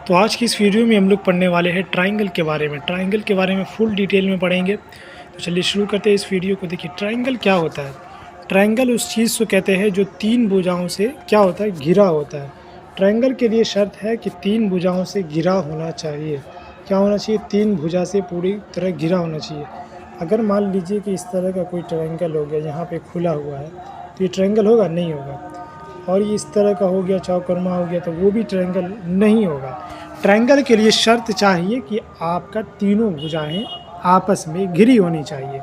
तो आज की इस वीडियो में हम लोग पढ़ने वाले हैं ट्रायंगल के बारे में। ट्रायंगल के बारे में फुल डिटेल में पढ़ेंगे। तो चलिए शुरू करते हैं इस वीडियो को। देखिए ट्रायंगल क्या होता है। ट्रायंगल उस चीज़ को कहते हैं जो तीन भुजाओं से क्या होता है, घिरा होता है। ट्रायंगल के लिए शर्त है कि तीन भुजाओं से घिरा होना चाहिए। क्या होना चाहिए? तीन भुजा से पूरी तरह घिरा होना चाहिए। अगर मान लीजिए कि इस तरह का कोई ट्रायंगल हो गया, यहाँ पे खुला हुआ है, तो ये ट्रायंगल होगा? नहीं होगा। और ये इस तरह का हो गया, चौकोरमा हो गया, तो वो भी ट्रायंगल नहीं होगा। ट्रायंगल के लिए शर्त चाहिए कि आपका तीनों भुजाएं आपस में घिरी होनी चाहिए।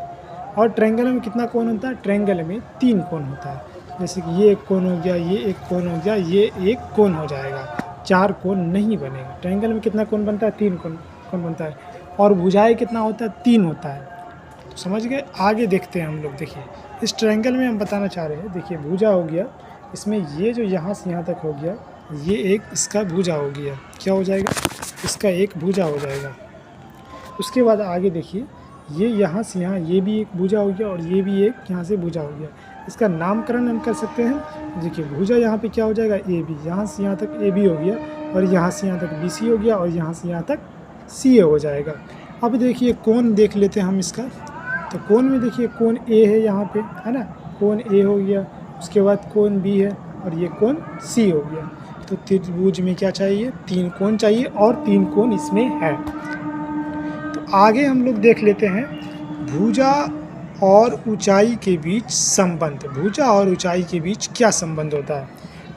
और ट्रायंगल में कितना कोण होता है? ट्रायंगल में तीन कोण होता है। जैसे कि ये एक कोण हो गया, ये एक कोण हो गया, ये एक कोण हो जाएगा। चार कोण नहीं बनेगा। ट्रायंगल में कितना कोण बनता है? तीन कोण बनता है। और भुजाएं कितना होता है? तीन होता है। तो समझ गए? आगे देखते हैं हम लोग। देखिए इस ट्रायंगल में हम बताना चाह रहे हैं, देखिए भुजा हो गया, इसमें ये जो यहाँ से यहाँ तक हो गया, ये एक इसका भुजा हो गया। क्या हो जाएगा? इसका एक भुजा हो जाएगा। उसके बाद आगे देखिए, ये यहाँ से यहाँ ये भी एक भुजा हो गया और ये भी एक यहाँ से भुजा हो गया। इसका नामकरण हम कर सकते हैं। देखिए भुजा यहाँ पे क्या हो जाएगा? A B. यहाँ से यहाँ तक ए बी हो गया और यहाँ से यहाँ तक बी सी हो गया और यहाँ से यहाँ तक सी ए हो जाएगा। अब देखिए कोण देख लेते हैं हम इसका। तो कोण में देखिए कोण ए है यहाँ पे, है ना? कोण ए हो गया। उसके बाद कोण बी है और ये कोण सी हो गया। तो त्रिभुज में क्या चाहिए? तीन कोण चाहिए और तीन कोण इसमें है। तो आगे हम लोग देख लेते हैं भुजा और ऊंचाई के बीच संबंध। भुजा और ऊंचाई के बीच क्या संबंध होता है?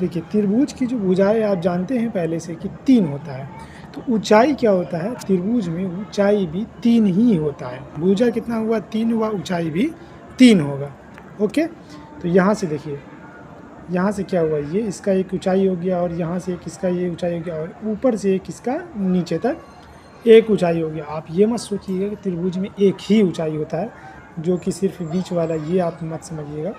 देखिए त्रिभुज की जो भुजाएं आप जानते हैं पहले से कि तीन होता है। तो ऊंचाई क्या होता है? त्रिभुज में ऊंचाई भी तीन ही होता है। भुजा कितना हुआ? तीन हुआ। ऊंचाई भी तीन होगा। ओके। तो यहाँ से देखिए, यहाँ से क्या हुआ? ये इसका एक ऊंचाई हो गया और यहाँ से एक इसका ये ऊंचाई हो गया और ऊपर से एक इसका नीचे तक एक ऊंचाई हो गया। आप ये मत सोचिएगा कि त्रिभुज में एक ही ऊंचाई होता है, जो कि सिर्फ बीच वाला, ये आप मत समझिएगा।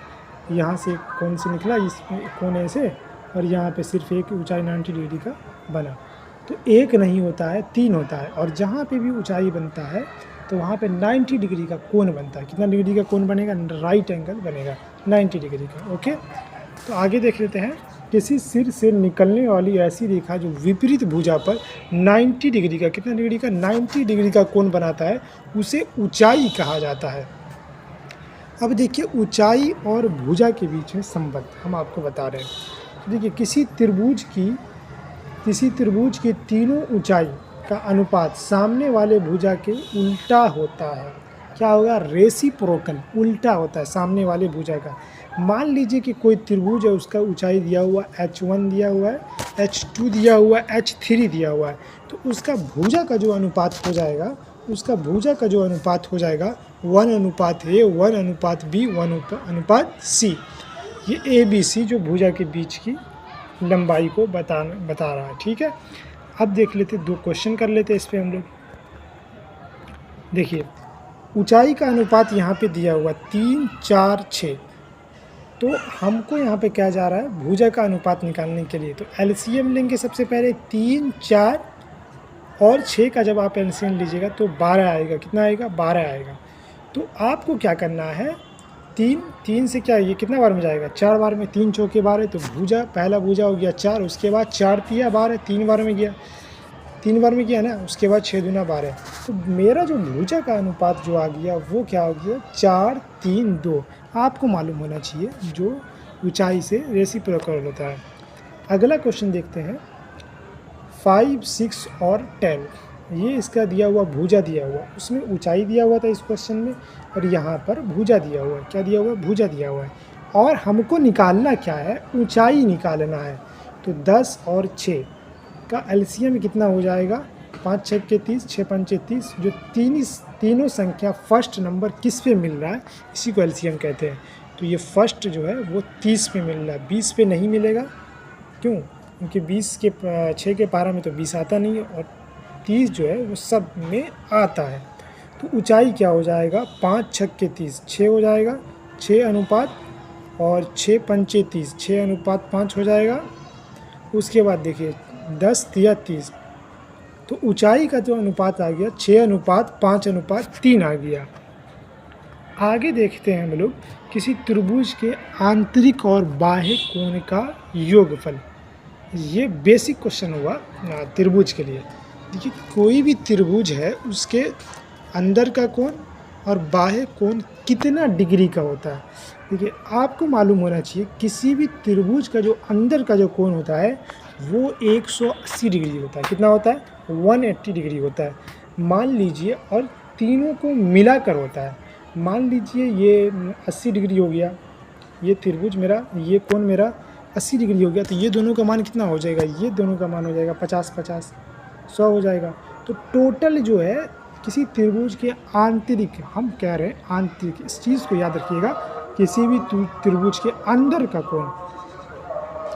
यहाँ से कोण से निकला, इस कोण ऐसे, और यहाँ पे सिर्फ एक ऊंचाई 90 डिग्री का बना। तो एक नहीं होता है, तीन होता है। और जहाँ पे भी ऊंचाई बनता है तो वहाँ पे 90 डिग्री का कोण बनता है। कितना डिग्री का कोण बनेगा? राइट एंगल बनेगा 90 डिग्री का। ओके। तो आगे देख लेते हैं। किसी सिर से निकलने वाली ऐसी रेखा जो विपरीत भुजा पर 90 डिग्री का, कितना डिग्री का? 90 डिग्री का कोण बनाता है, उसे ऊंचाई कहा जाता है। अब देखिए ऊंचाई और भुजा के बीच में संबंध हम आपको बता रहे हैं। तो देखिए किसी त्रिभुज की तीनों ऊंचाई का अनुपात सामने वाले भुजा के उल्टा होता है। क्या होगा? रेसिप्रोकल, उल्टा होता है सामने वाले भुजा का। मान लीजिए कि कोई त्रिभुज है, उसका ऊंचाई दिया हुआ h1 दिया हुआ है, h2 दिया हुआ है, h3 दिया हुआ है। तो उसका भुजा का जो अनुपात हो जाएगा, 1:a, 1:b, 1:c। ये ABC जो भुजा के बीच की लंबाई को बता रहा है। ठीक है। अब देख लेते, दो क्वेश्चन कर लेते हैं इस पर हम लोग। देखिए ऊंचाई का अनुपात यहाँ पे दिया हुआ 3, 4, 6। तो हमको यहाँ पे क्या जा रहा है? भुजा का अनुपात निकालने के लिए। तो एलसीएम लेंगे सबसे पहले। 3, 4 और 6 का जब आप एलसीएम लीजिएगा तो 12 आएगा। कितना आएगा? 12 आएगा। तो आपको क्या करना है? 3 से क्या, ये कितना बार में जाएगा? 4 बार में। 3 चौके 12। तो भुजा, पहला भुजा हो गया 4, उसके बाद 4 तिया 12, 3 बार में गया, 3 बार में किया ना। उसके बाद 6 दूना 12। तो मेरा जो भुजा का अनुपात जो आ गया वो क्या हो गया? 4, 3, 2। आपको मालूम होना चाहिए जो ऊंचाई से रेसिप्रोकल होता है। अगला क्वेश्चन देखते हैं। 5, 6 और 10, ये इसका दिया हुआ भुजा दिया हुआ, उसमें ऊंचाई दिया हुआ था इस क्वेश्चन में, और यहाँ पर भुजा दिया हुआ है। क्या दिया हुआ है? भुजा दिया हुआ है। और हमको निकालना क्या है? ऊंचाई निकालना है। तो 10 और 6 का एलसीएम कितना हो जाएगा? 5 6 के 30, 6 5 30। जो तीनों संख्या फर्स्ट नंबर किस पे मिल रहा है, इसी को एलसीएम कहते हैं। तो ये फर्स्ट जो है वो 30 पे मिल रहा है, 20 पे नहीं मिलेगा। क्यों? क्योंकि 20 के 6 के पारा में तो 20 आता नहीं है, और 30 जो है वो सब में आता है। तो ऊंचाई क्या हो जाएगा? 5 6 के 30, 6 हो जाएगा, 6 अनुपात, और 6 5 30, 6 अनुपात 5 हो जाएगा। उसके बाद देखिए 10 तिया 30। तो ऊंचाई का जो अनुपात आ गया 6:5:3 आ गया। आगे देखते हैं हम लोग किसी त्रिभुज के आंतरिक और बाह्य कोण का योगफल। ये बेसिक क्वेश्चन हुआ त्रिभुज के लिए। देखिए कोई भी त्रिभुज है उसके अंदर का कोण और बाह्य कोण कितना डिग्री का होता है। देखिए आपको मालूम होना चाहिए किसी भी त्रिभुज का जो अंदर का जो कोण होता है वो 180 डिग्री होता है। कितना होता है? 180 डिग्री होता है। मान लीजिए और तीनों को मिलाकर होता है। मान लीजिए ये 80 डिग्री हो गया, ये त्रिभुज मेरा, ये कोण मेरा 80 डिग्री हो गया, तो ये दोनों का मान कितना हो जाएगा? ये दोनों का मान हो जाएगा 50-50, 100 हो जाएगा। तो टोटल जो है किसी त्रिभुज के आंतरिक, हम कह रहे हैं आंतरिक, इस चीज़ को याद रखिएगा, किसी भी त्रिभुज के अंदर का कोण,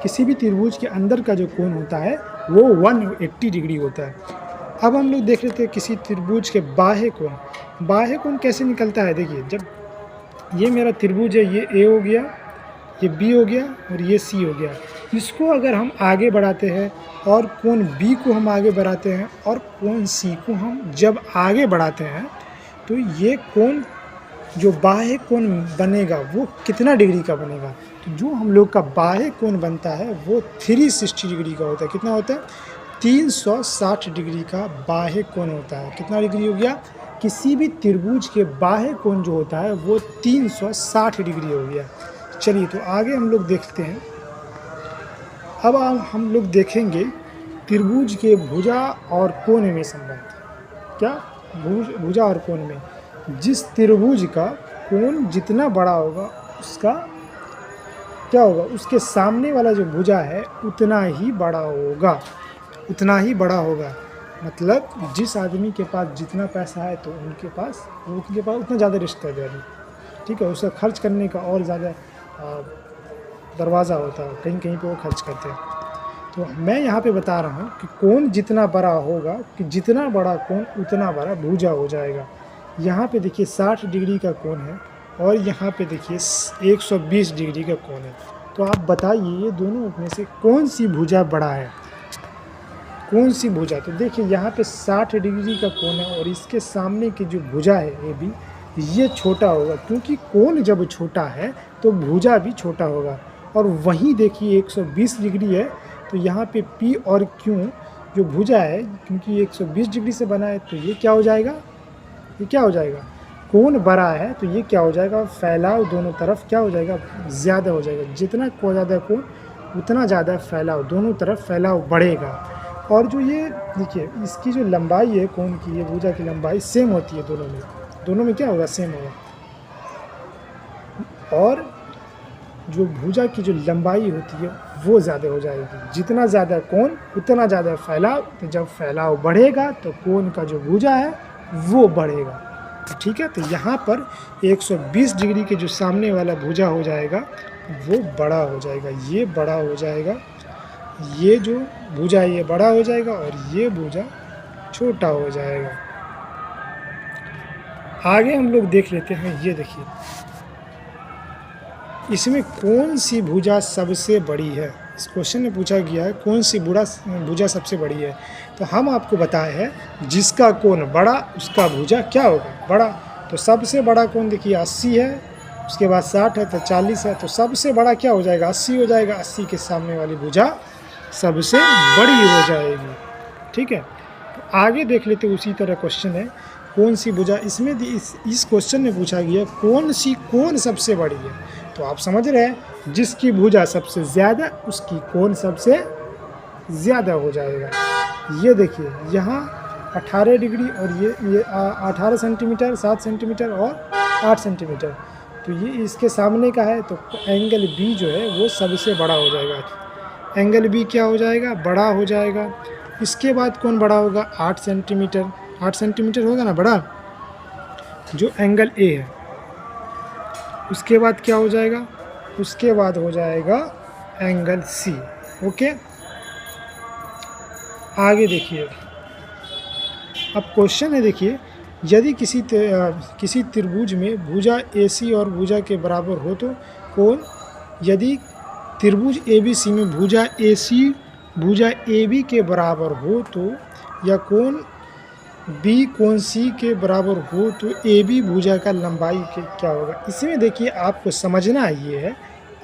किसी भी त्रिभुज के अंदर का जो कोण होता है वो 180 डिग्री होता है। अब हम लोग देख लेते हैं किसी त्रिभुज के बाह्य कोण। बाह्य कोण कैसे निकलता है? देखिए जब ये मेरा त्रिभुज है, ये ए हो गया, ये बी हो गया और ये सी हो गया, इसको अगर हम आगे बढ़ाते हैं और कोण बी को हम आगे बढ़ाते हैं और कोण सी को हम जब आगे बढ़ाते हैं तो ये कोण जो बाह्य कोण बनेगा वो कितना डिग्री का बनेगा? तो जो हम लोग का बाह्य कोण बनता है वो 360 डिग्री का होता है। कितना होता है? 360 डिग्री का बाह्य कोण होता है। कितना डिग्री हो गया? किसी भी त्रिभुज के बाह्य कोण जो होता है वो 360 डिग्री हो गया। चलिए तो आगे हम लोग देखते हैं। अब हम लोग देखेंगे त्रिभुज के भुजा और कोण में संबंध। क्या? भुजा और कोण में जिस त्रिभुज का कोण जितना बड़ा होगा उसका क्या होगा? उसके सामने वाला जो भुजा है उतना ही बड़ा होगा, उतना ही बड़ा होगा। मतलब जिस आदमी के पास जितना पैसा है तो उनके पास उतना ज़्यादा रिश्तेदारी, ठीक है, उसका खर्च करने का और ज़्यादा दरवाज़ा होता है, कहीं कहीं पे वो खर्च करते हैं। तो मैं यहाँ पे बता रहा हूँ कि कोण जितना बड़ा होगा, कि जितना बड़ा कोण उतना बड़ा भुजा हो जाएगा। यहाँ पे देखिए 60 डिग्री का कोण है और यहाँ पे देखिए 120 डिग्री का कोण है। तो आप बताइए ये दोनों में से कौन सी भुजा बड़ा है? कौन सी भुजा? तो देखिए यहाँ पे 60 डिग्री का कोण है और इसके सामने की जो भुजा है ए बी, ये छोटा होगा, क्योंकि कोण जब छोटा है तो भुजा भी छोटा होगा। और वहीं देखिए 120 डिग्री है तो यहाँ पे P और Q जो भुजा है, क्योंकि 120 डिग्री से बना है तो ये क्या हो जाएगा? ये क्या हो जाएगा? कोण बड़ा है तो ये क्या हो जाएगा? फैलाव दोनों तरफ क्या हो जाएगा? ज़्यादा हो जाएगा। जितना ज़्यादा कोण उतना ज़्यादा फैलाव, दोनों तरफ फैलाव बढ़ेगा। और जो ये देखिए इसकी जो लंबाई है कोण की, ये भुजा की लंबाई सेम होती है दोनों में क्या होगा? सेम होगा। और जो भुजा की जो लंबाई होती है वो ज़्यादा हो जाएगी। जितना ज़्यादा कोण उतना ज़्यादा फैलाव, तो जब फैलाव बढ़ेगा तो कोण का जो भुजा है वो बढ़ेगा। ठीक है, तो यहाँ पर 120 डिग्री के जो सामने वाला भुजा हो जाएगा वो बड़ा हो जाएगा, ये बड़ा हो जाएगा, ये जो भुजा ये बड़ा हो जाएगा और ये भुजा छोटा हो जाएगा। आगे हम लोग देख लेते हैं। ये देखिए इसमें कौन सी भुजा सबसे बड़ी है? इस क्वेश्चन में पूछा गया है कौन सी भुजा सबसे बड़ी है। तो हम आपको बताए हैं जिसका कोण बड़ा उसका भुजा क्या होगा? बड़ा। तो सबसे बड़ा कोण देखिए 80 है, उसके बाद 60 है तो 40 है, तो सबसे बड़ा क्या हो जाएगा? 80 हो जाएगा। 80 के सामने वाली भुजा सबसे बड़ी हो जाएगी। ठीक है, तो आगे देख लेते उसी तरह क्वेश्चन है कौन सी भुजा। इसमें इस क्वेश्चन में पूछा गया कौन सी कोण सबसे बड़ी है। तो आप समझ रहे हैं जिसकी भुजा सबसे ज़्यादा उसकी कोण सबसे ज़्यादा हो जाएगा। ये देखिए यहाँ 18 डिग्री और ये 18 सेंटीमीटर, 7 सेंटीमीटर और 8 सेंटीमीटर, तो ये इसके सामने का है। तो एंगल बी जो है वो सबसे बड़ा हो जाएगा। एंगल बी क्या हो जाएगा? बड़ा हो जाएगा। इसके बाद कौन बड़ा होगा? 8 सेंटीमीटर। 8 सेंटीमीटर होगा ना बड़ा, जो एंगल ए है। उसके बाद क्या हो जाएगा? उसके बाद हो जाएगा एंगल सी। ओके, आगे देखिए। अब क्वेश्चन है देखिए, यदि किसी त्रिभुज में भुजा AC और भुजा के बराबर हो तो कोण, यदि त्रिभुज ABC में भुजा AC भुजा AB के बराबर हो तो, या कोण B कोण C के बराबर हो तो AB भुजा का लंबाई क्या होगा? इसमें देखिए आपको समझना ये है,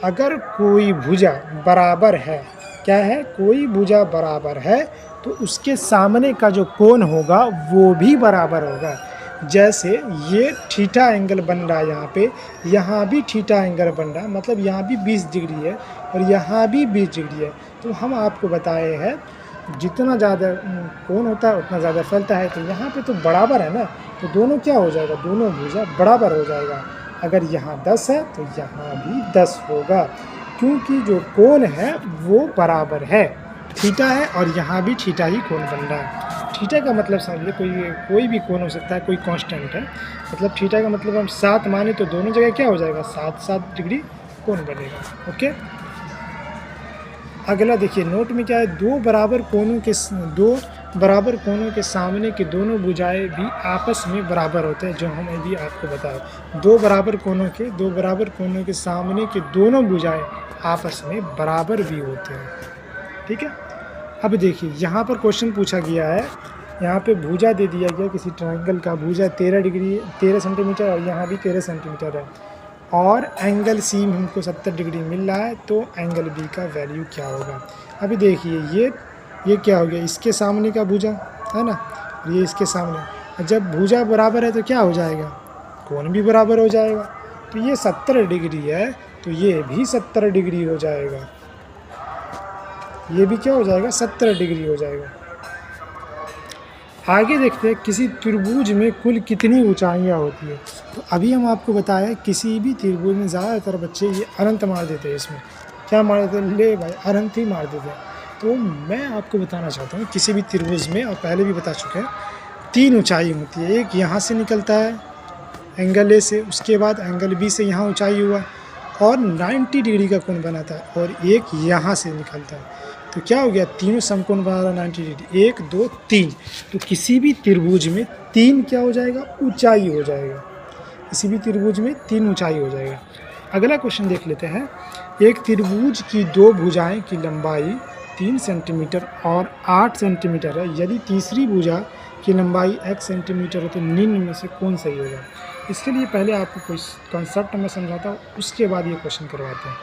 अगर कोई भुजा बराबर है क्या है, कोई भुजा बराबर है तो उसके सामने का जो कोण होगा वो भी बराबर होगा। जैसे ये थीटा एंगल बन रहा है यहाँ पे, यहाँ भी थीटा एंगल बन रहा है, मतलब यहाँ भी 20 डिग्री है और यहाँ भी 20 डिग्री है। तो हम आपको बताए हैं जितना ज़्यादा कोण होता है उतना ज़्यादा फैलता है। तो यहाँ पे तो बराबर है ना, तो दोनों क्या हो जाएगा, दोनों भुजा बराबर हो जाएगा। अगर यहाँ 10 है तो यहाँ भी 10 होगा, क्योंकि जो कोण है वो बराबर है, थीटा है और यहाँ भी थीटा ही कोण बन रहा है। थीटा का मतलब समझिए कोई भी कोण हो सकता है, कोई कांस्टेंट है। मतलब थीटा का मतलब हम 7 माने तो दोनों जगह क्या हो जाएगा, 7 डिग्री कोण बनेगा। ओके, अगला देखिए नोट में क्या है, दो बराबर कोणों के सामने के दोनों भुजाएं भी आपस में बराबर होते हैं, जो हम अभी आपको बताया। दो बराबर कोणों के सामने के दोनों भुजाएं आपस में बराबर भी होते हैं। ठीक है, अब देखिए यहाँ पर क्वेश्चन पूछा गया है, यहाँ पे भुजा दे दिया गया किसी ट्रायंगल का, भुजा 13 सेंटीमीटर और यहाँ भी 13 सेंटीमीटर है, और एंगल सी में हमको 70 डिग्री मिल रहा है, तो एंगल बी का वैल्यू क्या होगा। अभी देखिए ये क्या हो गया, इसके सामने का भुजा है ना, ये इसके सामने, जब भुजा बराबर है तो क्या हो जाएगा, कोण भी बराबर हो जाएगा। तो ये 70 डिग्री है तो ये भी 70 डिग्री हो जाएगा, ये भी क्या हो जाएगा, 70 डिग्री हो जाएगा। आगे देखते हैं किसी त्रिभुज में कुल कितनी ऊंचाइयाँ होती है। तो अभी हम आपको बताया किसी भी त्रिभुज में ज़्यादातर बच्चे ये अनंत मार देते हैं, इसमें क्या मार देते हैं, ले भाई अनंत ही मार देते हैं। तो मैं आपको बताना चाहता हूँ किसी भी त्रिभुज में, और पहले भी बता चुके हैं, 3 ऊंचाई होती है। एक यहाँ से निकलता है एंगल ए से, उसके बाद एंगल बी से यहाँ ऊंचाई हुआ और 90 डिग्री का कोण बनाता है, और एक यहाँ से निकलता है। तो क्या हो गया, तीनों समकोण बना रहा 90 डिग्री, 1 2 3। तो किसी भी त्रिभुज में 3 क्या हो जाएगा, ऊंचाई हो जाएगा, किसी भी त्रिभुज में 3 ऊंचाई हो जाएगा। अगला क्वेश्चन देख लेते हैं, एक त्रिभुज की 2 भुजाएं की लंबाई 3 सेंटीमीटर और 8 सेंटीमीटर है, यदि तीसरी भुजा की लंबाई x सेंटीमीटर है तो निम्न में से कौन सही होगा। इसके लिए पहले आपको कुछ कॉन्सेप्ट मैं समझाता हूँ, उसके बाद ये क्वेश्चन करवाते हैं।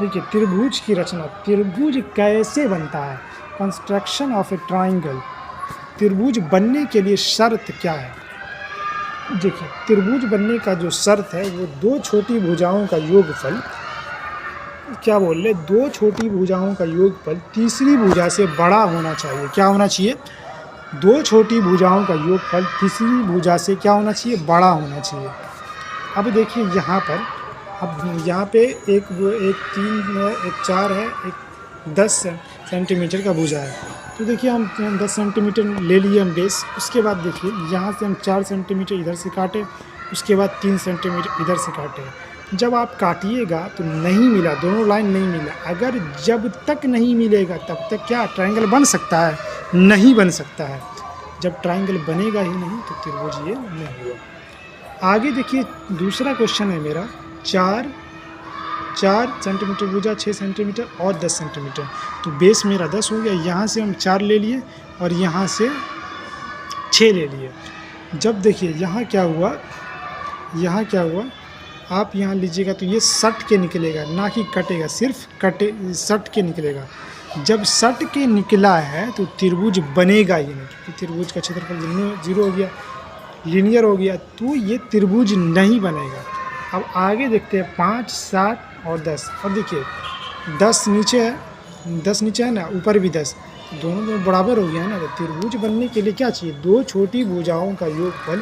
देखिए त्रिभुज की रचना, त्रिभुज कैसे बनता है, कंस्ट्रक्शन ऑफ ए ट्राइंगल, त्रिभुज बनने के लिए शर्त क्या है। देखिए त्रिभुज बनने का जो शर्त है वो 2 छोटी भुजाओं का योगफल, क्या बोल रहे, 2 छोटी भुजाओं का योगफल तीसरी भुजा से बड़ा होना चाहिए। क्या होना चाहिए, 2 छोटी भुजाओं का योगफल तीसरी भुजा से क्या होना चाहिए, बड़ा होना चाहिए। अब देखिए यहाँ पर, अब यहाँ पे एक 3 है, एक 4 है, एक 10 सेंटीमीटर का भुजा है। तो देखिए हम 10 सेंटीमीटर ले लिए हम बेस, उसके बाद देखिए यहाँ से हम 4 सेंटीमीटर इधर से काटे, उसके बाद 3 सेंटीमीटर इधर से काटे। जब आप काटिएगा तो नहीं मिला, दोनों लाइन नहीं मिला। अगर जब तक नहीं मिलेगा तब तक क्या ट्रायंगल बन सकता है, नहीं बन सकता है। जब ट्रायंगल बनेगा ही नहीं तो त्रिभुज ये नहीं हुआ। आगे देखिए दूसरा क्वेश्चन है मेरा, 4 सेंटीमीटर भुजा, 6 सेंटीमीटर और 10 सेंटीमीटर। तो बेस मेरा 10 हो गया, यहाँ से हम 4 ले लिए और यहाँ से 6 ले लिए। जब देखिए यहाँ क्या हुआ, आप यहाँ लीजिएगा तो ये सट के निकलेगा, ना कि कटेगा, सिर्फ सट के निकलेगा। जब सट के निकला है तो त्रिभुज बनेगा ही नहीं, क्योंकि त्रिभुज का क्षेत्रफल 0 हो गया, लीनियर हो गया, तो ये त्रिभुज नहीं बनेगा। अब आगे देखते हैं 5, 7 और 10। और देखिए 10 नीचे है ना, ऊपर भी 10, दोनों बराबर हो गया है ना। तो त्रिभुज बनने के लिए क्या चाहिए, 2 छोटी भुजाओं का योगफल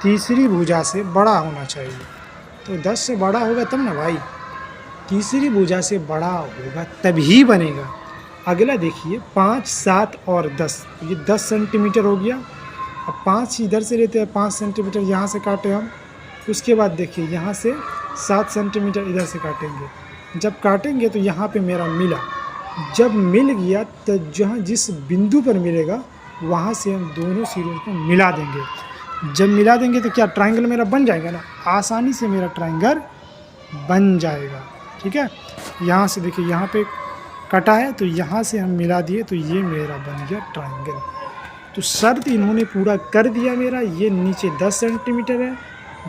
तीसरी भुजा से बड़ा होना चाहिए। तो 10 से बड़ा होगा तब ना भाई, तीसरी भुजा से बड़ा होगा तभी बनेगा। अगला देखिए 5, 7 और 10, ये 10 सेंटीमीटर हो गया। अब 5 इधर से लेते हैं, 5 सेंटीमीटर यहाँ से काटे हम, उसके बाद देखिए यहाँ से 7 सेंटीमीटर इधर से काटेंगे। जब काटेंगे तो यहाँ पे मेरा मिला, जब मिल गया तो जहाँ जिस बिंदु पर मिलेगा वहाँ से हम दोनों सिरों को मिला देंगे। जब मिला देंगे तो क्या ट्रायंगल मेरा बन जाएगा ना, आसानी से मेरा ट्रायंगल बन जाएगा। ठीक है, यहाँ से देखिए यहाँ पे कटा है तो यहाँ से हम मिला दिए तो ये मेरा बन गया ट्रायंगल। तो शर्त इन्होंने पूरा कर दिया मेरा। ये नीचे 10 सेंटीमीटर है,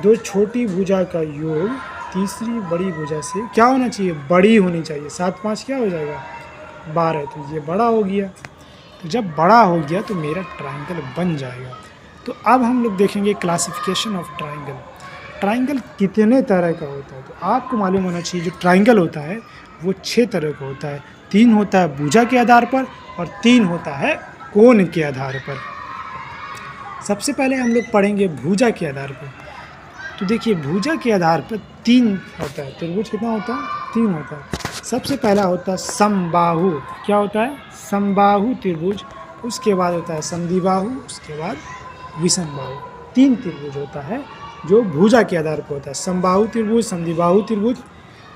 2 छोटी भुजा का योग तीसरी बड़ी भुजा से क्या होना चाहिए, बड़ी होनी चाहिए। 7 5 क्या हो जाएगा, 12, तो ये बड़ा हो गया। तो जब बड़ा हो गया तो मेरा ट्राइंगल बन जाएगा। तो अब हम लोग देखेंगे क्लासिफिकेशन ऑफ ट्राइंगल। ट्राइंगल कितने तरह का होता है, तो आपको मालूम होना चाहिए जो ट्राइंगल होता है वो 6 तरह का होता है। 3 होता है भुजा के आधार पर और 3 होता है कोण के आधार पर। सबसे पहले हम लोग पढ़ेंगे भुजा के आधार पर। तो देखिए भुजा के आधार पर 3 होता है। त्रिभुज कितना होता है? 3 होता है। सबसे पहला होता है समबाहु। क्या होता है? समबाहु त्रिभुज। उसके बाद होता है समद्विबाहु, उसके बाद विषमबाहु। 3 त्रिभुज होता है जो भुजा के आधार पर होता है। समबाहु त्रिभुज, समद्विबाहु त्रिभुज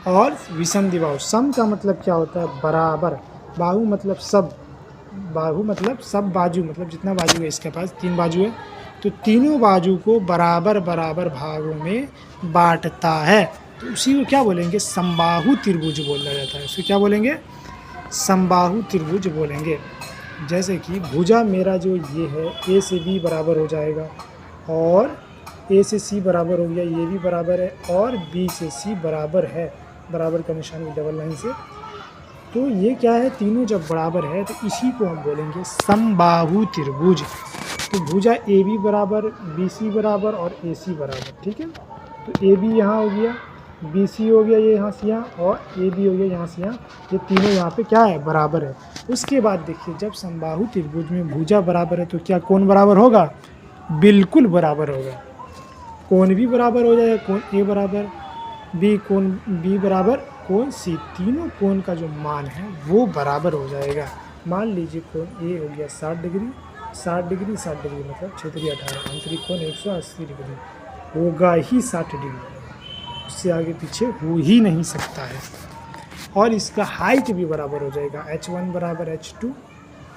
और विषमद्विबाहु। सम का मतलब क्या होता है? बराबर। बाहु मतलब सब। बाहु मतलब सब बाजू, मतलब जितना बाजू है इसके पास 3 बाजू है, तो तीनों बाजू को बराबर बराबर भागों में बांटता है। तो उसी को क्या बोलेंगे? समबाहु त्रिभुज बोला जाता है। उसको क्या बोलेंगे? समबाहु त्रिभुज बोलेंगे। जैसे कि भुजा मेरा जो ये है ए से बी बराबर हो जाएगा और ए से सी बराबर हो गया, ये भी बराबर है, और बी से सी बराबर है, बराबर का निशान डबल लाइन से। तो ये क्या है? तीनों जब बराबर है तो इसी को हम बोलेंगे समबाहु त्रिभुज। तो भुजा ए बी बराबर, बी सी बराबर और ए सी बराबर, ठीक है। तो ए बी यहाँ हो गया, बी सी हो गया ये यहाँ से यहाँ, और ए बी हो गया यहाँ से यहाँ। ये तीनों यहाँ पे क्या है? बराबर है। उसके बाद देखिए जब समबाहु त्रिभुज में भुजा बराबर है तो क्या कोण बराबर होगा? बिल्कुल बराबर होगा। कोण भी बराबर हो जाएगा। कोण ए बराबर बी, कोण बी बराबर कोण सी। तीनों कोण का जो मान है वो बराबर हो जाएगा। मान लीजिए कोण ए हो गया 60 डिग्री, 60 डिग्री 60 डिग्री मतलब 6 3 18, आंतरिक कोण 180 डिग्री होगा ही 60 डिग्री, उससे आगे पीछे हो ही नहीं सकता है। और इसका हाइट भी बराबर हो जाएगा। h1 बराबर h2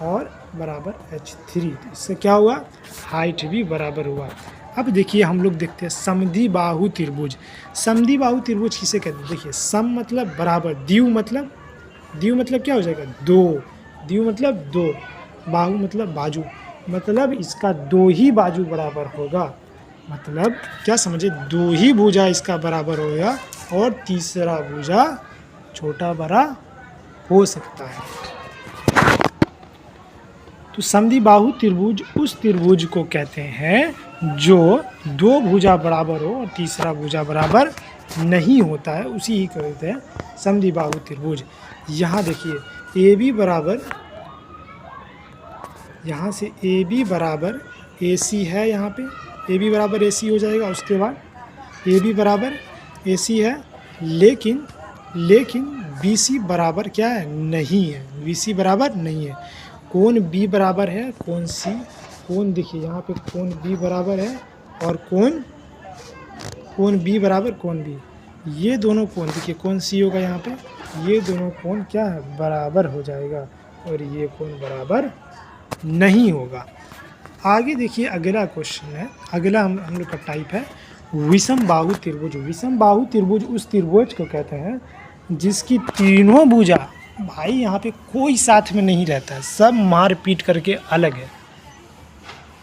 और बराबर h3। तो इससे क्या हुआ? हाइट भी बराबर हुआ। अब देखिए हम लोग देखते हैं समद्विबाहु त्रिभुज। समद्विबाहु त्रिभुज किसे कहते हैं? देखिए सम मतलब बराबर, द्वि मतलब क्या हो जाएगा? 2। द्वि मतलब 2, बाहु मतलब बाजू, मतलब इसका 2 ही बाजू बराबर होगा। मतलब क्या समझे? 2 ही भुजा इसका बराबर होगा और तीसरा भुजा छोटा बड़ा हो सकता है। तो समद्विबाहु त्रिभुज उस त्रिभुज को कहते हैं जो 2 भुजा बराबर हो और तीसरा भुजा बराबर नहीं होता है, उसी ही कहते हैं समद्विबाहु त्रिभुज। यहाँ देखिए ए बी बराबर, यहाँ से ए बी बराबर ए सी है, यहाँ पे ए बी बराबर ए सी हो जाएगा। उसके बाद ए बी बराबर ए सी है, लेकिन बी सी बराबर क्या है? नहीं है। बी सी बराबर नहीं है। कोण बी बराबर है कोण सी। कोण देखिए यहाँ पे कोण बी बराबर है और कोण बी बराबर कोण बी। ये दोनों कोण देखिए, कोण सी होगा यहाँ पे, ये दोनों कोण क्या है? बराबर हो जाएगा और ये कोण बराबर नहीं होगा। आगे देखिए अगला क्वेश्चन है, अगला हम लोग का टाइप है विषमबाहु त्रिभुज। विषमबाहु त्रिभुज उस त्रिभुज को कहते हैं जिसकी तीनों भुजा, भाई यहाँ पे कोई साथ में नहीं रहता है, सब मार पीट करके अलग है।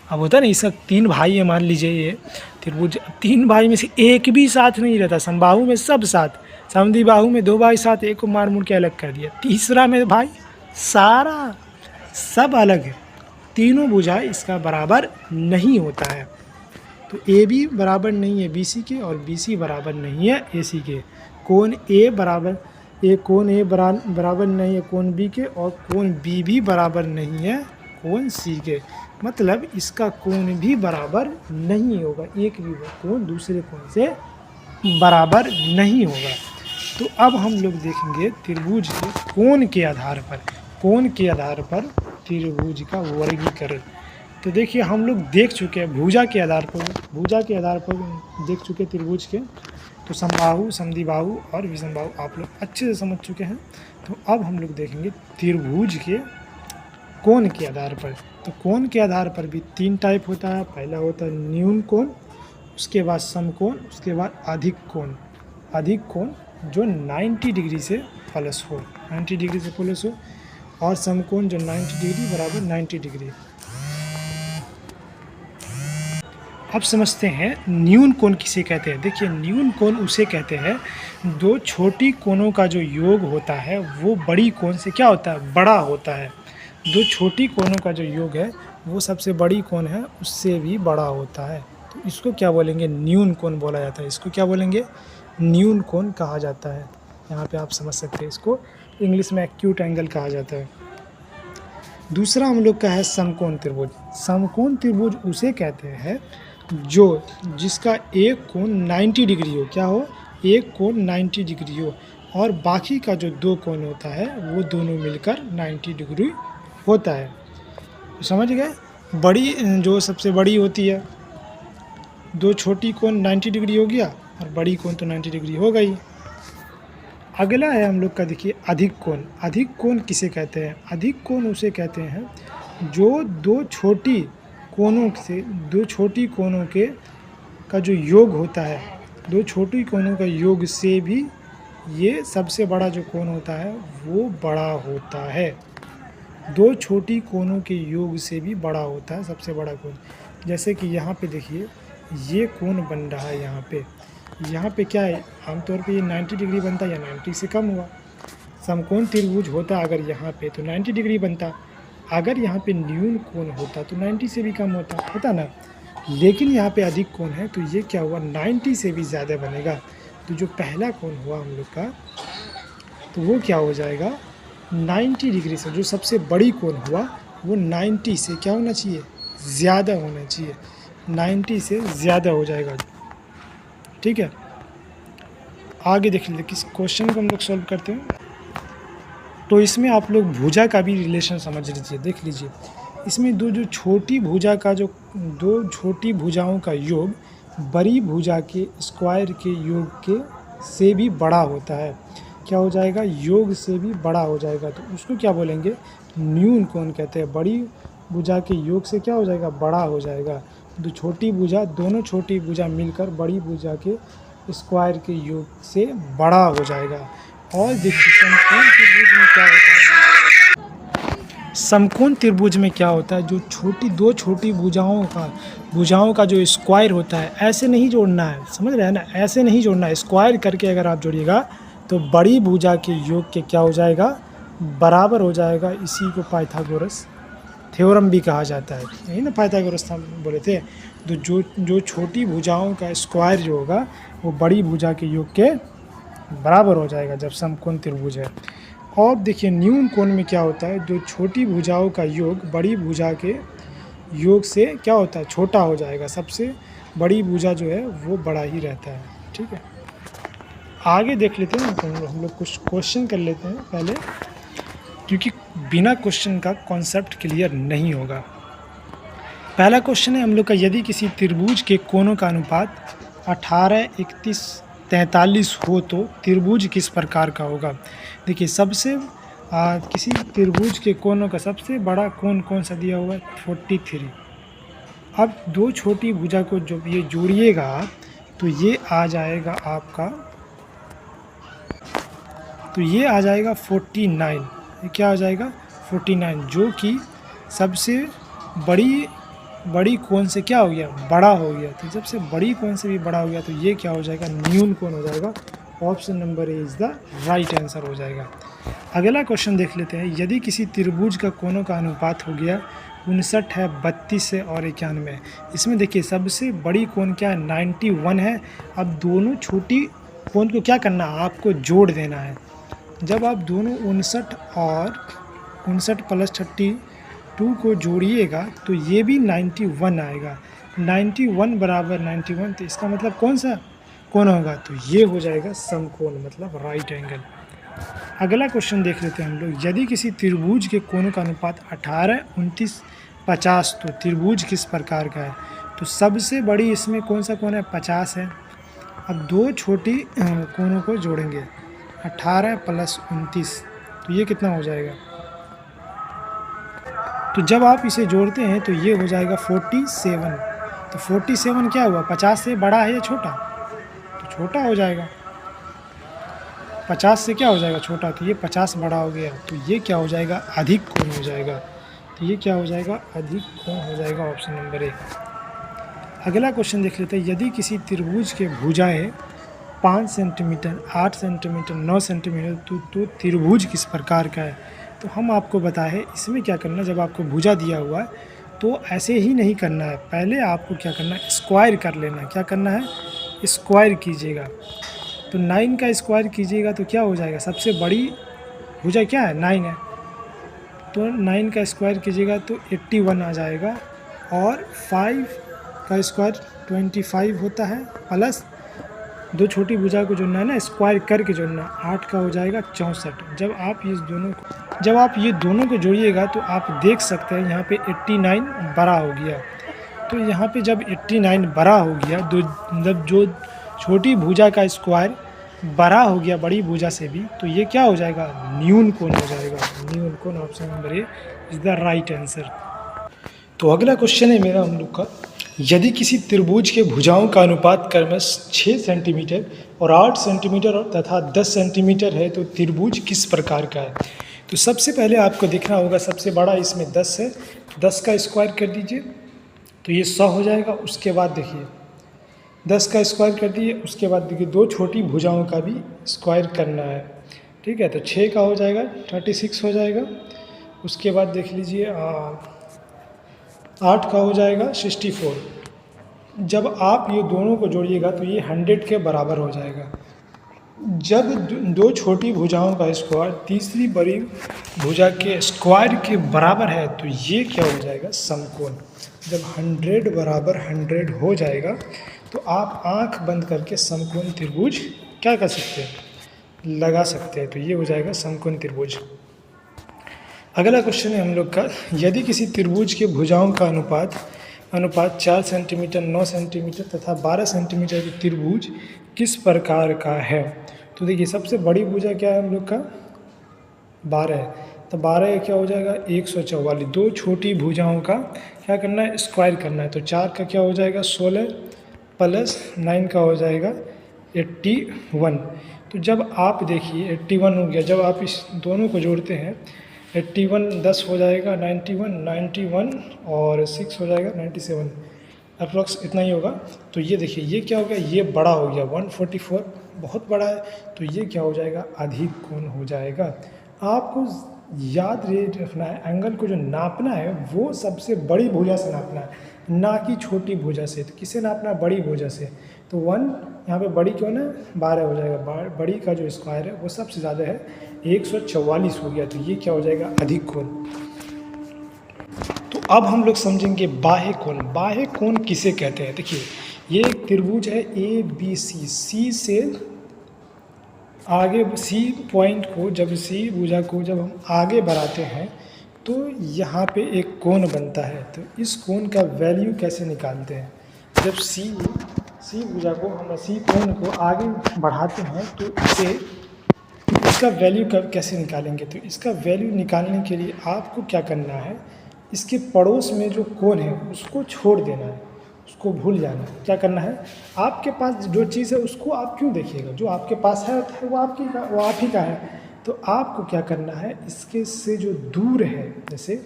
अब होता है ना, इसका 3 भाई है, मान लीजिए ये त्रिभुज, 3 भाई में से एक भी साथ नहीं रहता। समबाहु में सब साथ, समद्विबाहु में 2 भाई साथ, एक को मार मुड़ के अलग कर दिया। तीसरा में भाई सारा सब अलग है, तीनों भुजा इसका बराबर नहीं होता है। तो ए बी बराबर नहीं है बी सी के और बी सी बराबर नहीं है ए सी के। कोण ए बराबर, कोण ए बराबर नहीं है कोण बी के, और कोण बी भी बराबर नहीं है कोण सी के। मतलब इसका कोण भी बराबर नहीं होगा, एक भी कोण दूसरे कोण से बराबर नहीं होगा। तो अब हम लोग देखेंगे त्रिभुज के कोण के आधार पर त्रिभुज का वर्गीकरण। तो देखिए हम लोग देख चुके हैं भुजा के आधार पर देख चुके त्रिभुज के। तो समबाहु, समद्विबाहु और विषमबाहु आप लोग अच्छे से समझ चुके हैं। तो अब हम लोग देखेंगे त्रिभुज के कोण के आधार पर। तो कोण के आधार पर भी 3 टाइप होता है। पहला होता है न्यून कोण, उसके बाद समकोण, उसके बाद अधिक कोण जो 90 डिग्री से प्लस हो, 90 डिग्री से प्लस हो, और समकोण जो 90 डिग्री बराबर 90 डिग्री। अब समझते हैं न्यून कोण किसे कहते हैं। देखिए न्यून कोण उसे कहते हैं दो छोटी कोणों का जो योग होता है वो बड़ी कोण से क्या होता है, बड़ा होता है। दो छोटी कोणों का जो योग है वो सबसे बड़ी कोण है उससे भी बड़ा होता है, तो इसको क्या बोलेंगे, न्यून कोण बोला जाता है। इसको क्या बोलेंगे, न्यून कोण कहा जाता है। यहाँ पे आप समझ सकते हैं, इसको इंग्लिश में एक्यूट एंगल कहा जाता है। दूसरा हम लोग का है समकोण त्रिभुज। समकोण त्रिभुज उसे कहते हैं जो जिसका एक कोण 90 डिग्री हो, क्या हो, एक कोण 90 डिग्री हो और बाकी का जो दो कोण होता है वो दोनों मिलकर 90 डिग्री होता है। तो समझ गए, बड़ी जो सबसे बड़ी होती है, दो छोटी कोण 90 डिग्री हो गया और बड़ी कोण तो 90 डिग्री हो गई। अगला है हम लोग का, देखिए अधिक कोण। अधिक कोण किसे कहते हैं, अधिक कोण उसे कहते हैं जो दो छोटी कोणों के का जो योग होता है, दो छोटी कोणों का योग से भी ये सबसे बड़ा जो कोण होता है वो बड़ा होता है। दो छोटी कोणों के योग से भी बड़ा होता है सबसे बड़ा कोण। जैसे कि यहाँ पे देखिए ये कोण बन रहा है, यहाँ पे क्या है, आमतौर पे ये 90 डिग्री बनता है या 90 से कम हुआ। समकोण त्रिभुज होता अगर यहाँ पे तो 90 डिग्री बनता, अगर यहाँ पे न्यून कोण होता तो 90 से भी कम होता ना। लेकिन यहाँ पे अधिक कोण है तो ये क्या हुआ, 90 से भी ज़्यादा बनेगा। तो जो पहला कोण हुआ हम लोग का तो वो क्या हो जाएगा, 90 डिग्री से, जो सबसे बड़ी कोण हुआ वो 90 से क्या होना चाहिए, ज़्यादा होना चाहिए, 90 से ज़्यादा हो जाएगा। ठीक है, आगे देख लीजिए किस क्वेश्चन को हम लोग सॉल्व करते हैं। तो इसमें आप लोग भुजा का भी रिलेशन समझ लीजिए। देख लीजिए इसमें दो छोटी भुजाओं का योग बड़ी भुजा के स्क्वायर के योग के से भी बड़ा होता है। क्या हो जाएगा, योग से भी बड़ा हो जाएगा, तो उसको क्या बोलेंगे, न्यून कोण कहते हैं। बड़ी भुजा के योग से क्या हो जाएगा, बड़ा हो जाएगा। दोनों छोटी भुजा मिलकर बड़ी भुजा के स्क्वायर के योग से बड़ा हो जाएगा। और देखिए समकोण त्रिभुज में क्या होता है, समकोण त्रिभुज में क्या होता है, जो दो छोटी भुजाओं का जो स्क्वायर होता है, ऐसे नहीं जोड़ना है, समझ रहे हैं ना, ऐसे नहीं जोड़ना है, स्क्वायर करके अगर आप जोड़िएगा तो बड़ी भुजा के योग के क्या हो जाएगा, बराबर हो जाएगा। इसी को पाइथागोरस थ्योरम भी कहा जाता है, यही ना पाइथागोरस हम बोले थे। तो जो छोटी भुजाओं का स्क्वायर जो होगा वो बड़ी भुजा के योग के बराबर हो जाएगा जब समकोण त्रिभुज है। और देखिए न्यून कोण में क्या होता है, जो छोटी भुजाओं का योग बड़ी भुजा के योग से क्या होता है, छोटा हो जाएगा। सबसे बड़ी भुजा जो है वो बड़ा ही रहता है। ठीक है, आगे देख लेते हैं, हम लोग कुछ क्वेश्चन कर लेते हैं पहले, क्योंकि बिना क्वेश्चन का कॉन्सेप्ट क्लियर नहीं होगा। पहला क्वेश्चन है हम लोग का, यदि किसी त्रिभुज के कोणों का अनुपात 18, 31, 43 हो तो त्रिभुज किस प्रकार का होगा। देखिए किसी त्रिभुज के कोणों का सबसे बड़ा कोण कौन सा दिया हुआ है, 43। अब दो छोटी भुजा को जब ये जोड़िएगा तो ये आ जाएगा आपका, तो ये आ जाएगा 49। ये क्या हो जाएगा, 49, जो कि सबसे बड़ी कोण से क्या हो गया, बड़ा हो गया। तो जब से बड़ी कोण से भी बड़ा हो गया तो ये क्या हो जाएगा, न्यून कोण हो जाएगा। Option number A is the right answer हो जाएगा। अगला क्वेश्चन देख लेते हैं, यदि किसी त्रिभुज का कोणों का अनुपात हो गया 59 है, 32 है और 91। इसमें देखिए सबसे बड़ी कोण क्या है, 91 है। अब दोनों छोटी कोण को क्या करना है, आपको जोड़ देना है। जब आप दोनों 59 और 59 प्लस 32 को जोड़िएगा तो ये भी 91 आएगा। 91 बराबर 91, तो इसका मतलब कौन सा कोण होगा, तो ये हो जाएगा समकोण, मतलब राइट एंगल। अगला क्वेश्चन देख लेते हैं हम लोग, यदि किसी त्रिभुज के कोणों का अनुपात 18, 29, 50 तो त्रिभुज किस प्रकार का है। तो सबसे बड़ी इसमें कौन सा कोण है, 50 है। अब दो छोटी कोणों को जोड़ेंगे, 18 प्लस 29, तो ये कितना हो जाएगा, तो जब आप इसे जोड़ते हैं तो ये हो जाएगा 47। तो 47 क्या हुआ, 50 से बड़ा है या छोटा, तो छोटा हो जाएगा। 50 से क्या हो जाएगा, छोटा, तो ये 50 बड़ा हो गया, तो ये क्या हो जाएगा, अधिक कोण हो जाएगा। तो ये क्या हो जाएगा, अधिक कोण हो जाएगा, ऑप्शन नंबर ए। अगला क्वेश्चन देख लेते हैं। यदि किसी त्रिभुज के भुजाएं 5 सेंटीमीटर, 8 सेंटीमीटर, 9 सेंटीमीटर तो त्रिभुज किस प्रकार का है? तो हम आपको बताएं इसमें क्या करना है। जब आपको भुजा दिया हुआ है तो ऐसे ही नहीं करना है, पहले आपको क्या करना है, स्क्वायर कर लेना है। क्या करना है, स्क्वायर कीजिएगा। तो 9 का स्क्वायर कीजिएगा तो क्या हो जाएगा, सबसे बड़ी भुजा क्या है, 9 है, तो 9 का स्क्वायर कीजिएगा तो 81 आ जाएगा। और 5 का स्क्वायर 25 होता है, प्लस दो छोटी भुजा को जोड़ना है ना, स्क्वायर करके जोड़ना, 8 का हो जाएगा 64। जब आप ये दोनों को जोड़िएगा तो आप देख सकते हैं यहाँ पे 89 बड़ा हो गया। तो यहाँ पे जब 89 बड़ा हो गया, जब जो छोटी भुजा का स्क्वायर बड़ा हो गया बड़ी भुजा से भी, तो ये क्या हो जाएगा, न्यून कोण हो जाएगा। न्यून कोण option number A is the right answer. तो अगला क्वेश्चन है मेरा हम लोग का। यदि किसी त्रिभुज के भुजाओं का अनुपात क्रमश 6 सेंटीमीटर और 8 सेंटीमीटर तथा 10 सेंटीमीटर है तो त्रिभुज किस प्रकार का है? तो सबसे पहले आपको देखना होगा, सबसे बड़ा इसमें 10 है, 10 का स्क्वायर कर दीजिए तो ये 100 हो जाएगा। उसके बाद देखिए 10 का स्क्वायर कर दिए, उसके बाद देखिए दो छोटी भुजाओं का भी स्क्वायर करना है, ठीक है। तो 6 का हो जाएगा 36 हो जाएगा। उसके बाद देख लीजिए 8 का हो जाएगा 64। जब आप ये दोनों को जोड़िएगा तो ये 100 के बराबर हो जाएगा। जब दो छोटी भुजाओं का स्क्वायर तीसरी बड़ी भुजा के स्क्वायर के बराबर है तो ये क्या हो जाएगा, समकोण। जब 100 बराबर 100 हो जाएगा तो आप आंख बंद करके समकोण त्रिभुज क्या कर सकते हैं, लगा सकते हैं। तो ये हो जाएगा समकोण त्रिभुज। अगला क्वेश्चन है हम लोग का। यदि किसी त्रिभुज के भुजाओं का अनुपात 4 सेंटीमीटर, 9 सेंटीमीटर तथा 12 सेंटीमीटर की त्रिभुज किस प्रकार का है? तो देखिए सबसे बड़ी भुजा क्या है हम लोग का, 12 है, तो 12 क्या हो जाएगा 144। दो छोटी भुजाओं का क्या करना है, स्क्वायर करना है। तो 4 का क्या हो जाएगा 16 प्लस 9 का हो जाएगा 81। तो जब आप देखिए 81 हो गया, जब आप इस दोनों को जोड़ते हैं 81 10 हो जाएगा 91 और 6 हो जाएगा 97, अप्रॉक्स इतना ही होगा। तो ये देखिए ये क्या हो गया, ये बड़ा हो गया 144, बहुत बड़ा है। तो ये क्या हो जाएगा, अधिक कोण हो जाएगा। आपको याद रखना है, एंगल को जो नापना है वो सबसे बड़ी भुजा से नापना है, ना कि छोटी भुजा से। तो किसे नापना है, बड़ी भुजा से। तो 1 यहाँ पे बड़ी क्यों ना 12 हो जाएगा, बड़ी का जो स्क्वायर है वो सबसे ज़्यादा है 144 हो गया। तो ये क्या हो जाएगा, अधिक कोण। तो अब हम लोग समझेंगे बाह्य कोण। बाह्य कोण किसे कहते हैं? देखिए ये एक त्रिभुज है ABC, सी से आगे, सी पॉइंट को जब सी भुजा को जब हम आगे बढ़ाते हैं तो यहाँ पे एक कोण बनता है। तो इस कोण का वैल्यू कैसे निकालते हैं? जब सी भुजा को हम सी कोण को आगे बढ़ाते हैं तो इसका वैल्यू कैसे निकालेंगे? तो इसका वैल्यू निकालने के लिए आपको क्या करना है, इसके पड़ोस में जो कोण है उसको छोड़ देना है, उसको भूल जाना है। क्या करना है, आपके पास जो चीज़ है उसको आप क्यों देखिएगा, जो आपके पास है वो आप ही का है। तो आपको क्या करना है, इसके से जो दूर है, जैसे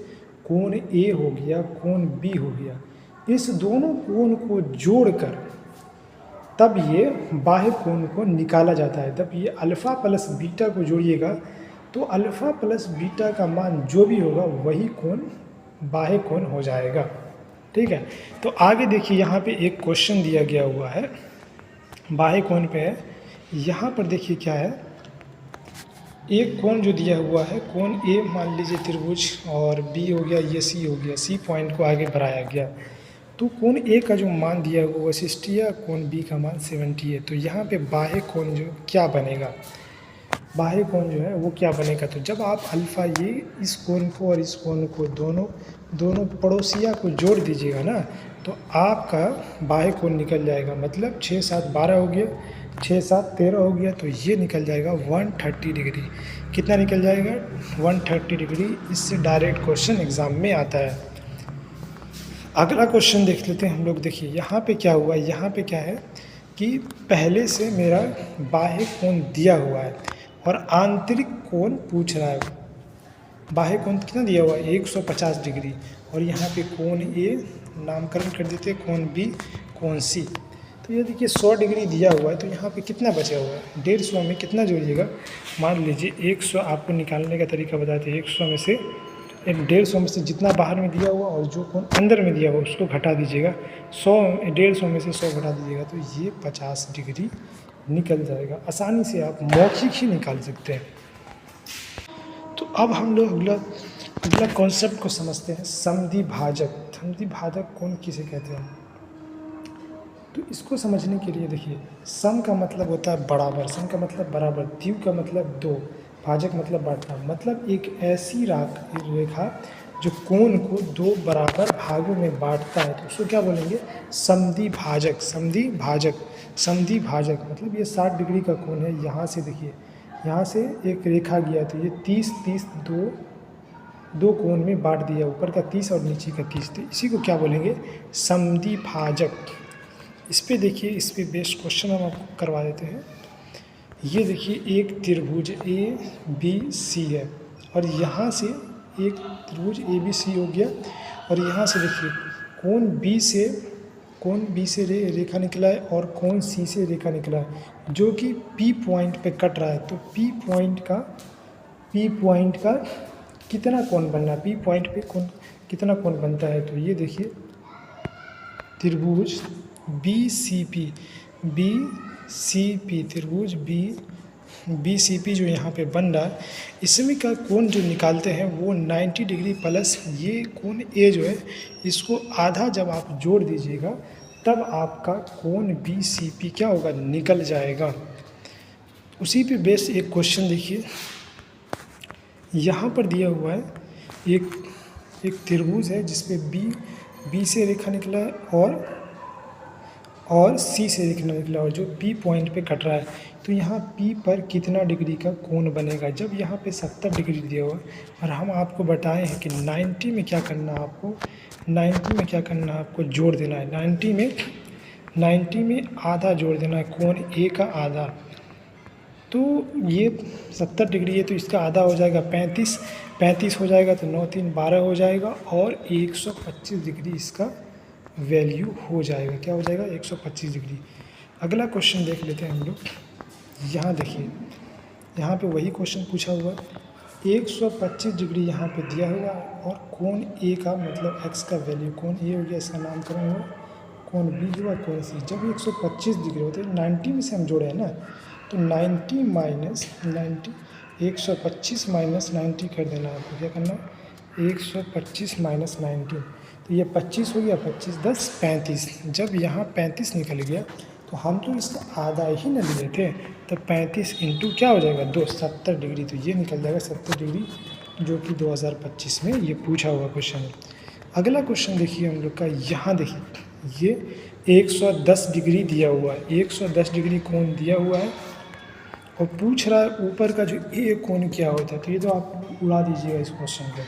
कोण ए हो गया, कोण बी हो गया, इस दोनों कोण को जोड़कर तब ये बाह्य कोण को निकाला जाता है। तब ये अल्फ़ा प्लस बीटा को जोड़िएगा तो अल्फ़ा प्लस बीटा का मान जो भी होगा वही कोण बाह्य कोण हो जाएगा, ठीक है। तो आगे देखिए यहाँ पे एक क्वेश्चन दिया गया हुआ है, बाह्य कोण पे है। यहाँ पर देखिए क्या है, एक कोण जो दिया हुआ है, कोण ए मान लीजिए त्रिभुज, और बी हो गया, ये सी हो गया, सी पॉइंट को आगे बढ़ाया गया। तो कोण ए का जो मान दिया हुआ वो 60 है, कोण बी का मान 70 है। तो यहाँ पे बाह्य कोण जो क्या बनेगा, बाह्य कोण जो है वो क्या बनेगा? तो जब आप अल्फ़ा ये इस कोण को और इस कोण को दोनों पड़ोसिया को जोड़ दीजिएगा ना, तो आपका बाह्य कोण निकल जाएगा। मतलब 6 7 12 हो गया, 6 7 13 हो गया, तो ये निकल जाएगा 130 डिग्री। कितना निकल जाएगा, 130 डिग्री। इससे डायरेक्ट क्वेश्चन एग्ज़ाम में आता है। अगला क्वेश्चन देख लेते हैं हम लोग। देखिए यहाँ पे क्या हुआ, यहाँ पे क्या है कि पहले से मेरा बाह्य कोण दिया हुआ है और आंतरिक कोण पूछ रहा है। बाह्य कोण कितना दिया हुआ है, 150 डिग्री, और यहाँ पे कोण ए नामकरण कर देते हैं कोण बी कोण सी। तो ये देखिए 100 डिग्री दिया हुआ है, तो यहाँ पे कितना बचा हुआ है, 150 में कितना जोड़िएगा। मान लीजिए 100 आपको निकालने का तरीका बताते हैं। 100 में से 150 में से जितना बाहर में दिया हुआ और जो कोण अंदर में दिया हुआ उसको घटा दीजिएगा। 150 में से 100 घटा दीजिएगा तो ये 50 डिग्री निकल जाएगा। आसानी से आप मौखिक ही निकाल सकते हैं। तो अब हम लोग अगला कॉन्सेप्ट को समझते हैं, समद्वि भाजक। समद्वि भाजक कोण किसे कहते हैं? तो इसको समझने के लिए देखिए, सम का मतलब होता है बराबर, सम का मतलब बराबर, द्विव का मतलब दो, भाजक मतलब बांटना, मतलब एक ऐसी रेखा जो कोण को दो बराबर भागों में बांटता है, तो उसको क्या बोलेंगे? समद्वि भाजक। समद्वि भाजक, समद्वि भाजक मतलब ये 60 डिग्री का कोण है। यहाँ से देखिए, यहाँ से एक रेखा गया तो ये 30 दो कोण में बांट दिया, ऊपर का 30 और नीचे का 30, तो इसी को क्या बोलेंगे? समद्वि भाजक। इस पे देखिए, इस पे बेस्ट क्वेश्चन हम आपको करवा देते हैं। ये देखिए एक त्रिभुज ABC है और यहाँ से एक त्रिभुज ABC हो गया और यहाँ से देखिए कोण B से रेखा निकला है और कोण C से रेखा निकला है जो कि P पॉइंट पे कट रहा है। तो P पॉइंट का कितना कोण बनना है, P पॉइंट पे कितना कोण बनता है? तो ये देखिए त्रिभुज BCP त्रिभुज BCP जो यहाँ पे बन रहा है, इसमें का कोण जो निकालते हैं वो 90 डिग्री प्लस ये कोण A जो है, इसको आधा जब आप जोड़ दीजिएगा तब आपका कोण BCP क्या होगा? निकल जाएगा। उसी पे बेस एक क्वेश्चन देखिए, यहाँ पर दिया हुआ है एक त्रिभुज है जिसपे B से रेखा निकला है और C से रेखा निकला और जो P पॉइंट पे कट रहा है। तो यहाँ P पर कितना डिग्री का कोण बनेगा? जब यहाँ पे 70 डिग्री दिया हुआ और हम आपको बताए हैं कि 90 में क्या करना है आपको, 90 में क्या करना है आपको? जोड़ देना है। 90 में आधा जोड़ देना है, कोण A का आधा। तो ये 70 डिग्री है तो इसका आधा हो जाएगा 35 हो जाएगा, तो 9 3 12 हो जाएगा और 125 डिग्री इसका वैल्यू हो जाएगा। क्या हो जाएगा? 125 डिग्री। अगला क्वेश्चन देख लेते हैं हम लोग। यहाँ देखिए, यहाँ पे वही क्वेश्चन पूछा हुआ है, 125 डिग्री यहाँ पे दिया हुआ और कोण A का मतलब x का वैल्यू, कोण A हो गया, इसका नामकरण हुआ, कोण B हुआ, कोण C। जब 125 डिग्री होते हैं 90 में से हम जोड़े हैं ना, तो 90 माइनस 90, 125 माइनस 90 कर देना है आपको। क्या करना है? 125 माइनस 90, तो ये 25 हो गया, 25 10 35। जब यहाँ 35 निकल गया तो हम तो इसका आधा ही न लिए थे, तो 35 इंटू क्या हो जाएगा? 2, 70 डिग्री। तो ये निकल जाएगा 70 डिग्री, जो कि 2025 में ये पूछा हुआ क्वेश्चन है। अगला क्वेश्चन देखिए हम लोग का, यहाँ देखिए ये 110 डिग्री दिया हुआ है, 110 डिग्री कोण दिया हुआ है और पूछ रहा है ऊपर का जो A कोण क्या होता है। तो ये तो आप उड़ा दीजिएगा इस क्वेश्चन को।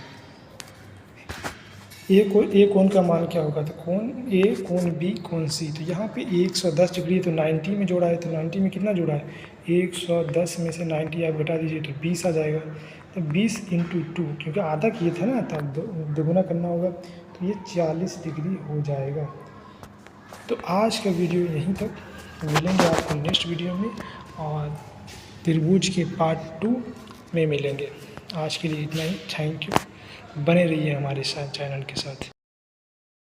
A कोण का मान क्या होगा? तो कोण A, कोण B, कोण C। तो यहाँ पे 110 डिग्री तो 90 में जोड़ा है, तो 90 में कितना जोड़ा है? 110 में से 90 आप घटा दीजिए तो 20 आ जाएगा। तो 20 इंटू 2, क्योंकि आधा किए थे ना, तब दोगुना करना होगा, तो ये 40 डिग्री हो जाएगा। तो आज का वीडियो यहीं तक, मिलेंगे आपको नेक्स्ट वीडियो में और त्रिभुज के पार्ट 2 में मिलेंगे। आज के लिए इतना ही। Thank you. बने रहिए हमारे साथ, चैनल के साथ।